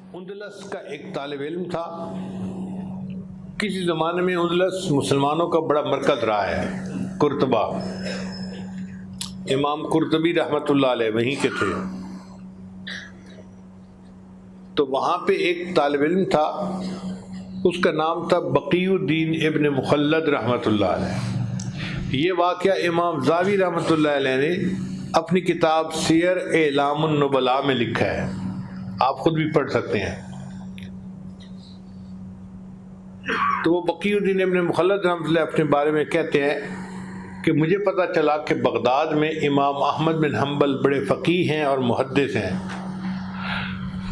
اندلس کا ایک طالب علم تھا. کسی زمانے میں اندلس مسلمانوں کا بڑا مرکز رہا ہے. قرطبہ، امام قرطبی رحمۃ اللہ علیہ وہیں کے تھے. تو وہاں پہ ایک طالب علم تھا، اس کا نام تھا بقی الدین ابن مخلد رحمۃ اللہ علیہ. یہ واقعہ امام زاوی رحمۃ اللہ علیہ نے اپنی کتاب سیر اعلام النبلاء میں لکھا ہے، آپ خود بھی پڑھ سکتے ہیں. تو وہ بقی الدین ابن مخلد رحمۃ اللہ اپنے بارے میں کہتے ہیں کہ مجھے پتہ چلا کہ بغداد میں امام احمد بن حنبل بڑے فقیہ ہیں اور محدث ہیں،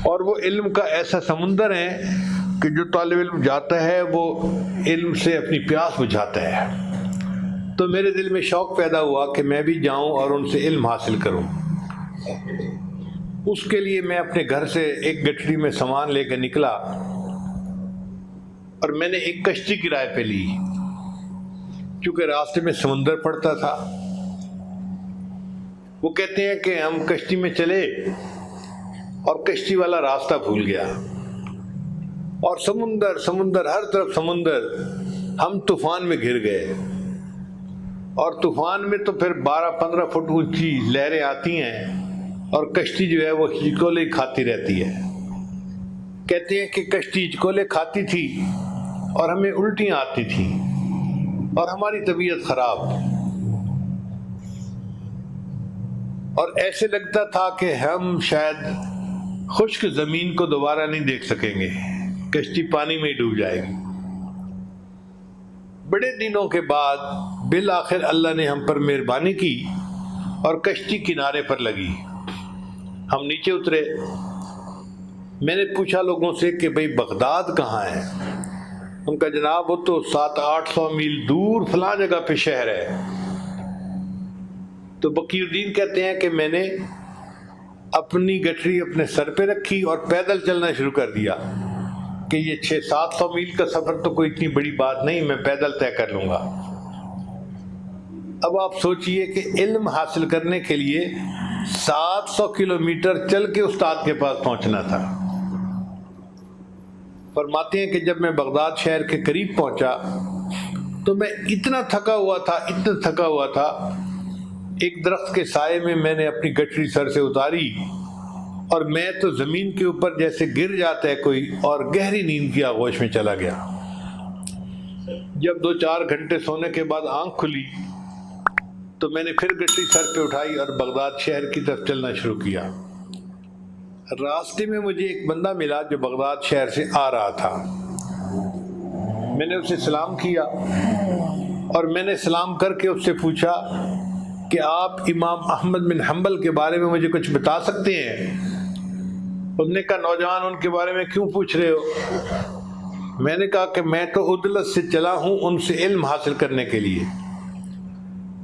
اور وہ علم کا ایسا سمندر ہے کہ جو طالب علم جاتا ہے وہ علم سے اپنی پیاس بجھاتا ہے. تو میرے دل میں شوق پیدا ہوا کہ میں بھی جاؤں اور ان سے علم حاصل کروں. اس کے لیے میں اپنے گھر سے ایک گٹھڑی میں سامان لے کے نکلا اور میں نے ایک کشتی کرائے پہ لی. چونکہ راستے میں سمندر پڑتا تھا، وہ کہتے ہیں کہ ہم کشتی میں چلے اور کشتی والا راستہ بھول گیا، اور سمندر سمندر ہر طرف سمندر. ہم طوفان میں گر گئے، اور طوفان میں تو پھر 12-15 فٹ اونچی لہریں آتی ہیں اور کشتی جو ہے وہ چکولے کھاتی رہتی ہے. کہتے ہیں کہ کشتی چکولے کھاتی تھی اور ہمیں الٹیاں آتی تھیں اور ہماری طبیعت خراب، اور ایسے لگتا تھا کہ ہم شاید خشک زمین کو دوبارہ نہیں دیکھ سکیں گے، کشتی پانی میں ہی ڈوب جائے گی. بڑے دنوں کے بعد بالآخر اللہ نے ہم پر مہربانی کی اور کشتی کنارے پر لگی. ہم نیچے اترے. میں نے پوچھا لوگوں سے کہ بھئی بغداد کہاں ہے؟ ان کا جناب وہ تو 700-800 میل دور فلاں جگہ پہ شہر ہے. تو بقی الدین کہتے ہیں کہ میں نے اپنی گٹھڑی اپنے سر پہ رکھی اور پیدل چلنا شروع کر دیا کہ یہ 600-700 میل کا سفر تو کوئی اتنی بڑی بات نہیں، میں پیدل طے کر لوں گا. اب آپ سوچئے کہ علم حاصل کرنے کے لیے 700 کلومیٹر چل کے استاد کے پاس پہنچنا تھا. فرماتے ہیں کہ جب میں بغداد شہر کے قریب پہنچا تو میں اتنا تھکا ہوا تھا، ایک درخت کے سائے میں نے اپنی گٹھڑی سر سے اتاری اور میں تو زمین کے اوپر جیسے گر جاتا ہے کوئی، اور گہری نیند کی آغوش میں چلا گیا. جب 2-4 گھنٹے سونے کے بعد آنکھ کھلی تو میں نے پھر گٹھڑی سر پہ اٹھائی اور بغداد شہر کی طرف چلنا شروع کیا. راستے میں مجھے ایک بندہ ملا جو بغداد شہر سے آ رہا تھا. میں نے اسے سلام کیا اور میں نے سلام کر کے اس سے پوچھا کہ آپ امام احمد بن حنبل کے بارے میں مجھے کچھ بتا سکتے ہیں؟ اس نے کہا نوجوان ان کے بارے میں کیوں پوچھ رہے ہو؟ میں نے کہا کہ میں تو اندلس سے چلا ہوں ان سے علم حاصل کرنے کے لیے.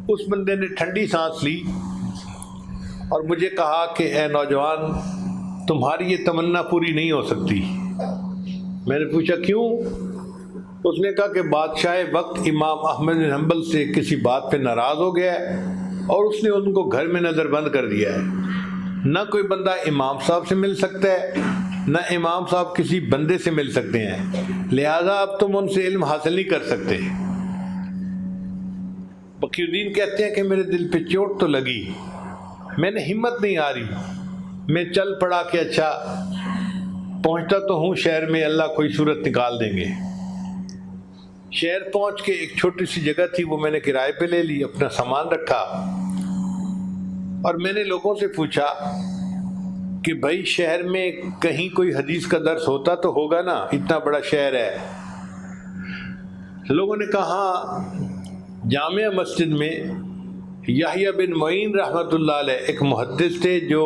اس بندے نے ٹھنڈی سانس لی اور مجھے کہا کہ اے نوجوان تمہاری یہ تمنا پوری نہیں ہو سکتی. میں نے پوچھا کیوں؟ اس نے کہا کہ بادشاہ وقت امام احمد بن حنبل سے کسی بات پہ ناراض ہو گیا ہے اور اس نے ان کو گھر میں نظر بند کر دیا ہے. نہ کوئی بندہ امام صاحب سے مل سکتا ہے، نہ امام صاحب کسی بندے سے مل سکتے ہیں، لہذا اب تم ان سے علم حاصل نہیں کر سکتے. بقی الدین کہتے ہیں کہ میرے دل پہ چوٹ تو لگی، میں نے ہمت نہیں آ رہی. میں چل پڑا کہ اچھا پہنچتا تو ہوں شہر میں، اللہ کوئی صورت نکال دیں گے. شہر پہنچ کے ایک چھوٹی سی جگہ تھی، وہ میں نے کرائے پہ لے لی، اپنا سامان رکھا اور میں نے لوگوں سے پوچھا کہ بھائی شہر میں کہیں کوئی حدیث کا درس ہوتا تو ہوگا نا، اتنا بڑا شہر ہے. لوگوں نے کہا ہاں، جامع مسجد میں یحییٰ بن معین رحمۃ اللہ علیہ ایک محدث تھے جو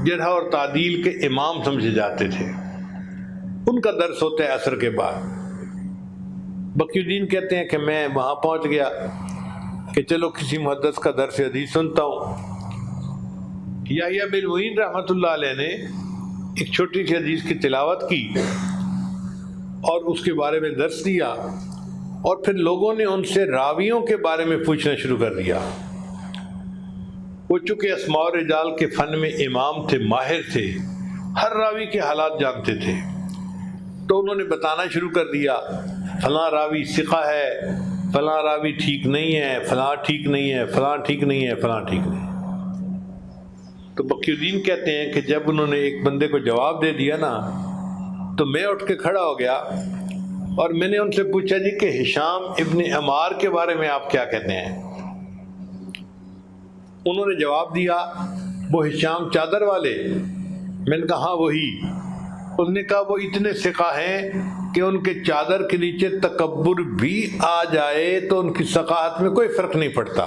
جرح اور تعدیل کے امام سمجھے جاتے تھے، ان کا درس ہوتا ہے عصر کے بعد. بقی الدین کہتے ہیں کہ میں وہاں پہنچ گیا کہ چلو کسی محدث کا درس حدیث سنتا ہوں. یحییٰ بن معین رحمۃ اللہ علیہ نے ایک چھوٹی سی حدیث کی تلاوت کی اور اس کے بارے میں درس دیا، اور پھر لوگوں نے ان سے راویوں کے بارے میں پوچھنا شروع کر دیا. وہ چونکہ اسماء الرجال کے فن میں امام تھے، ماہر تھے، ہر راوی کے حالات جانتے تھے. تو انہوں نے بتانا شروع کر دیا فلاں راوی ثقہ ہے، فلاں راوی ٹھیک نہیں ہے، فلاں ٹھیک نہیں ہے، فلاں ٹھیک نہیں ہے، فلاں ٹھیک نہیں ہے. تو بقی الدین کہتے ہیں کہ جب انہوں نے ایک بندے کو جواب دے دیا نا تو میں اٹھ کے کھڑا ہو گیا اور میں نے ان سے پوچھا جی کہ ہشام ابن عمار کے بارے میں آپ کیا کہتے ہیں؟ انہوں نے جواب دیا وہ ہشام چادر والے. میں نے کہا ہاں وہی. انہوں نے کہا وہ اتنے ثقہ ہیں کہ ان کے چادر کے نیچے تکبر بھی آ جائے تو ان کی ثقافت میں کوئی فرق نہیں پڑتا،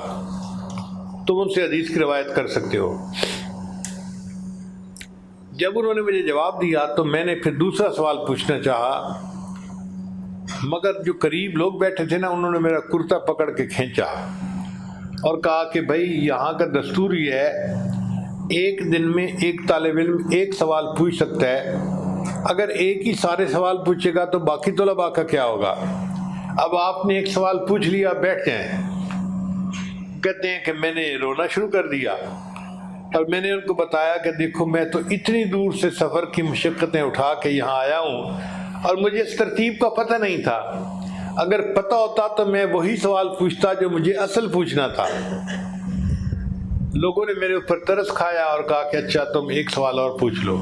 تم ان سے حدیث کی روایت کر سکتے ہو. جب انہوں نے مجھے جواب دیا تو میں نے پھر دوسرا سوال پوچھنا چاہا، مگر جو قریب لوگ بیٹھے تھے نا انہوں نے میرا کرتا پکڑ کے کھینچا اور کہا کہ بھائی یہاں کا دستور یہ ہے ایک دن میں ایک طالب علم ایک سوال پوچھ سکتا ہے، اگر ایک ہی سارے سوال پوچھے گا تو باقی طلباء کا کیا ہوگا؟ اب آپ نے ایک سوال پوچھ لیا، بیٹھ جائیں. کہتے ہیں کہ میں نے رونا شروع کر دیا اور میں نے ان کو بتایا کہ دیکھو میں تو اتنی دور سے سفر کی مشقتیں اٹھا کے یہاں آیا ہوں اور مجھے اس ترتیب کا پتہ نہیں تھا. اگر پتہ ہوتا تو میں وہی سوال پوچھتا جو مجھے اصل پوچھنا تھا. لوگوں نے میرے اوپر ترس کھایا اور کہا کہ اچھا تم ایک سوال اور پوچھ لو.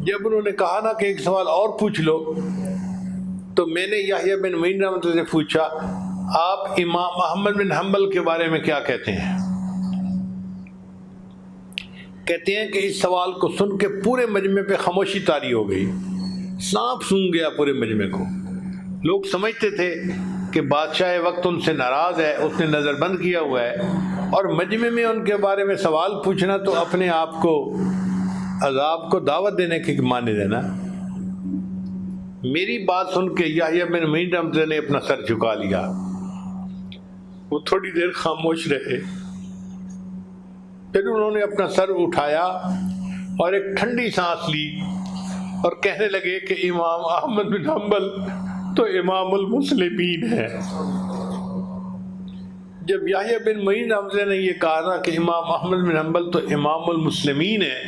جب انہوں نے کہا نا کہ ایک سوال اور پوچھ لو تو میں نے یحییٰ بن معین رحمۃ اللہ سے پوچھا آپ امام احمد بن حنبل کے بارے میں کیا کہتے ہیں؟ کہتے ہیں کہ اس سوال کو سن کے پورے مجمع پہ خاموشی طاری ہو گئی، سانپ سونگ گیا پورے مجمع کو. لوگ سمجھتے تھے کہ بادشاہ وقت ان سے ناراض ہے، اس نے نظر بند کیا ہوا ہے، اور مجمع میں ان کے بارے میں سوال پوچھنا تو اپنے آپ کو عذاب کو دعوت دینے کے معنی دینا. میری بات سن کے یحییٰ بن معین رحمۃ اللہ نے اپنا سر جھکا لیا. وہ تھوڑی دیر خاموش رہے، پھر انہوں نے اپنا سر اٹھایا اور ایک ٹھنڈی سانس لی اور کہنے لگے کہ امام احمد بن حنبل تو امام المسلمین ہے. جب یحییٰ بن معین رحمۃ اللہ نے یہ کہا نا کہ امام احمد بن حنبل تو امام المسلمین ہے،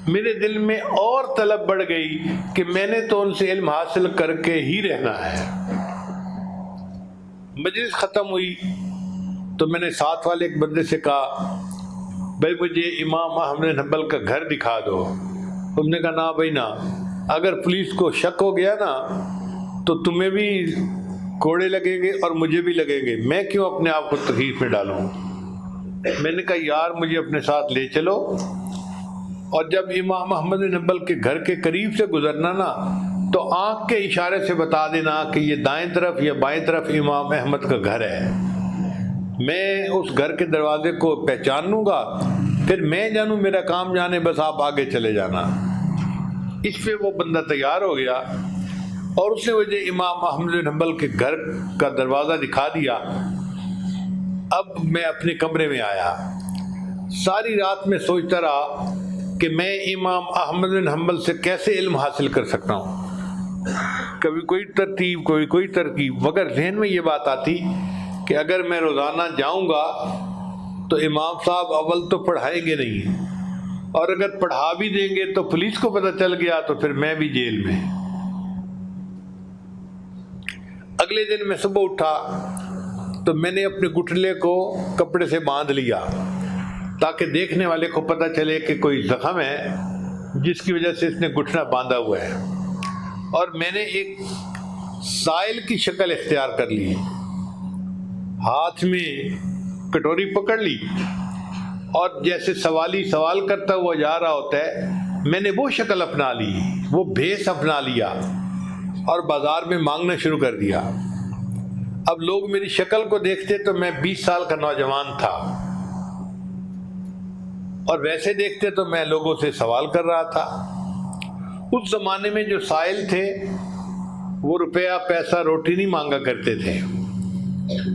میرے دل میں اور طلب بڑھ گئی کہ میں نے تو ان سے علم حاصل کر کے ہی رہنا ہے. مجلس ختم ہوئی تو میں نے ساتھ والے ایک بندے سے کہا بھائی مجھے امام احمد بن حنبل کا گھر دکھا دو. اس نے کہا نا بھائی نا، اگر پولیس کو شک ہو گیا نا تو تمہیں بھی کوڑے لگیں گے اور مجھے بھی لگیں گے، میں کیوں اپنے آپ کو تکلیف میں ڈالوں. میں نے کہا یار مجھے اپنے ساتھ لے چلو، اور جب امام احمد بن حنبل کے گھر کے قریب سے گزرنا نا تو آنکھ کے اشارے سے بتا دینا کہ یہ دائیں طرف یا بائیں طرف امام احمد کا گھر ہے. میں اس گھر کے دروازے کو پہچان لوں گا، پھر میں جانوں میرا کام جانے، بس آپ آگے چلے جانا. اس پہ وہ بندہ تیار ہو گیا اور اس نے مجھے امام احمد بن حنبل کے گھر کا دروازہ دکھا دیا. اب میں اپنے کمرے میں آیا، ساری رات میں سوچتا رہا کہ میں امام احمد بن حنبل سے کیسے علم حاصل کر سکتا ہوں. کبھی کوئی ترتیب، کوئی ترکیب، مگر ذہن میں یہ بات آتی کہ اگر میں روزانہ جاؤں گا تو امام صاحب اول تو پڑھائیں گے نہیں، اور اگر پڑھا بھی دیں گے تو پولیس کو پتہ چل گیا تو پھر میں بھی جیل میں. اگلے دن میں صبح اٹھا تو میں نے اپنے گٹھلے کو کپڑے سے باندھ لیا تاکہ دیکھنے والے کو پتہ چلے کہ کوئی زخم ہے جس کی وجہ سے اس نے گٹھنا باندھا ہوا ہے. اور میں نے ایک سائل کی شکل اختیار کر لی، ہاتھ میں کٹوری پکڑ لی اور جیسے سوالی سوال کرتا ہوا جا رہا ہوتا ہے میں نے وہ شکل اپنا لی، وہ بھیس اپنا لیا اور بازار میں مانگنا شروع کر دیا. اب لوگ میری شکل کو دیکھتے تو میں 20 سال کا نوجوان تھا، اور ویسے دیکھتے تو میں لوگوں سے سوال کر رہا تھا. اس زمانے میں جو سائل تھے وہ روپیہ پیسہ روٹی نہیں مانگا کرتے تھے.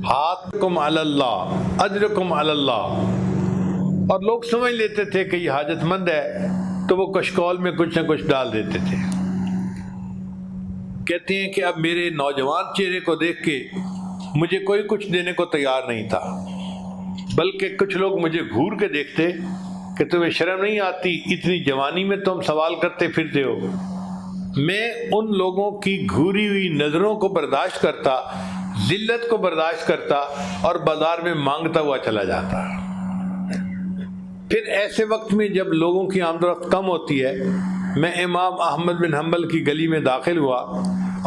ہاتھکم علی اللہ اجرکم علی اللہ، اور لوگ سمجھ لیتے تھے کہ یہ حاجت مند ہے تو وہ کشکول میں کچھ نہ کچھ ڈال دیتے تھے. کہتے ہیں کہ اب میرے نوجوان چہرے کو دیکھ کے مجھے کوئی کچھ دینے کو تیار نہیں تھا، بلکہ کچھ لوگ مجھے گھور کے دیکھتے کہ تمہیں شرم نہیں آتی، اتنی جوانی میں تم سوال کرتے پھرتے ہو۔ میں ان لوگوں کی گھوری ہوئی نظروں کو برداشت کرتا، ذلت کو برداشت کرتا اور بازار میں مانگتا ہوا چلا جاتا۔ پھر ایسے وقت میں جب لوگوں کی آمد و رفت کم ہوتی ہے، میں امام احمد بن حنبل کی گلی میں داخل ہوا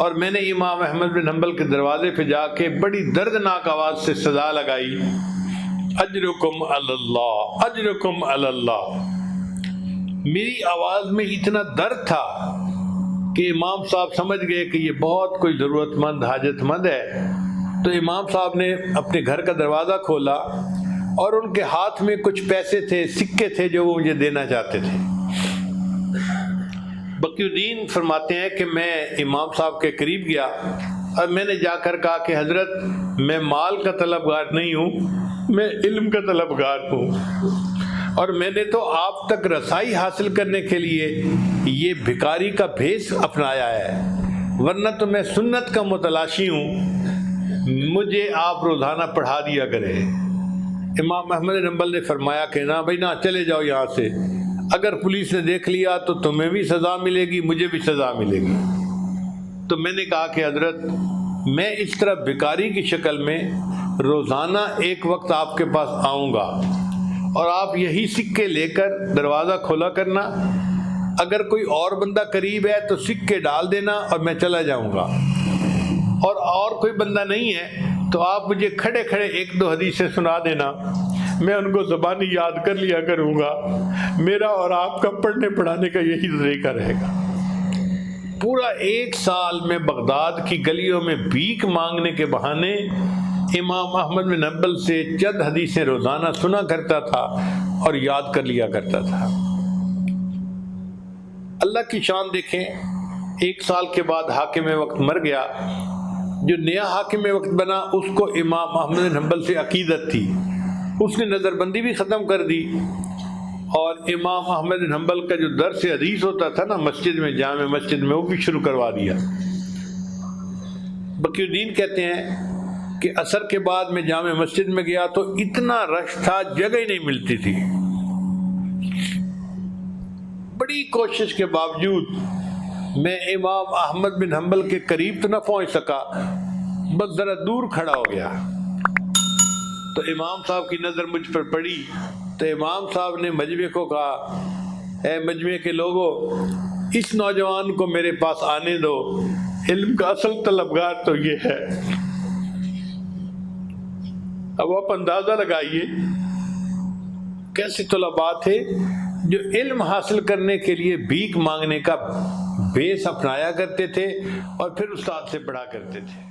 اور میں نے امام احمد بن حنبل کے دروازے پہ جا کے بڑی دردناک آواز سے صدا لگائی، اجرکم علی اللہ، اجرکم علی اللہ۔ میری آواز میں اتنا درد تھا کہ امام صاحب سمجھ گئے کہ یہ بہت کوئی ضرورت مند، حاجت مند ہے۔ تو امام صاحب نے اپنے گھر کا دروازہ کھولا اور ان کے ہاتھ میں کچھ پیسے تھے، سکے تھے جو وہ مجھے دینا چاہتے تھے۔ بقی الدین فرماتے ہیں کہ میں امام صاحب کے قریب گیا اور میں نے جا کر کہا کہ حضرت میں مال کا طلبگار نہیں ہوں، میں علم کا طلبگار ہوں، اور میں نے تو آپ تک رسائی حاصل کرنے کے لیے یہ بھکاری کا بھیس اپنایا ہے، ورنہ تو میں سنت کا متلاشی ہوں، مجھے آپ روزانہ پڑھا دیا کرے۔ امام احمد بن حنبل نے فرمایا کہ نہ بھائی نہ، چلے جاؤ یہاں سے، اگر پولیس نے دیکھ لیا تو تمہیں بھی سزا ملے گی، مجھے بھی سزا ملے گی۔ تو میں نے کہا کہ حضرت میں اس طرح بھکاری کی شکل میں روزانہ ایک وقت آپ کے پاس آؤں گا اور آپ یہی سکے لے کر دروازہ کھولا کرنا، اگر کوئی اور بندہ قریب ہے تو سکے ڈال دینا اور میں چلا جاؤں گا، اور کوئی بندہ نہیں ہے تو آپ مجھے کھڑے کھڑے ایک دو حدیثیں سنا دینا، میں ان کو زبانی یاد کر لیا کروں گا۔ میرا اور آپ کا پڑھنے پڑھانے کا یہی طریقہ رہے گا۔ پورا 1 سال میں بغداد کی گلیوں میں بھیک مانگنے کے بہانے امام احمد بن حنبل سے چند حدیثیں روزانہ سنا کرتا تھا اور یاد کر لیا کرتا تھا۔ اللہ کی شان دیکھیں، 1 سال کے بعد حاکم وقت مر گیا۔ جو نیا حاکم وقت بنا اس کو امام احمد بن حنبل سے عقیدت تھی، اس نے نظر بندی بھی ختم کر دی، اور امام احمد بن حنبل کا جو درس حدیث ہوتا تھا نا مسجد میں، جامع مسجد میں، وہ بھی شروع کروا دیا۔ بقی الدین کہتے ہیں کہ عصر کے بعد میں جامع مسجد میں گیا تو اتنا رش تھا، جگہ ہی نہیں ملتی تھی۔ بڑی کوشش کے باوجود میں امام احمد بن حنبل کے قریب تو نہ پہنچ سکا، بس ذرا دور کھڑا ہو گیا۔ تو امام صاحب کی نظر مجھ پر پڑی تو امام صاحب نے مجمع کو کہا، اے مجمع کے لوگوں، اس نوجوان کو میرے پاس آنے دو، علم کا اصل طلبگار تو یہ ہے۔ اب آپ اندازہ لگائیے کیسے طلباء تھے جو علم حاصل کرنے کے لیے بھیک مانگنے کا بھیس اپنایا کرتے تھے اور پھر استاد سے پڑھا کرتے تھے۔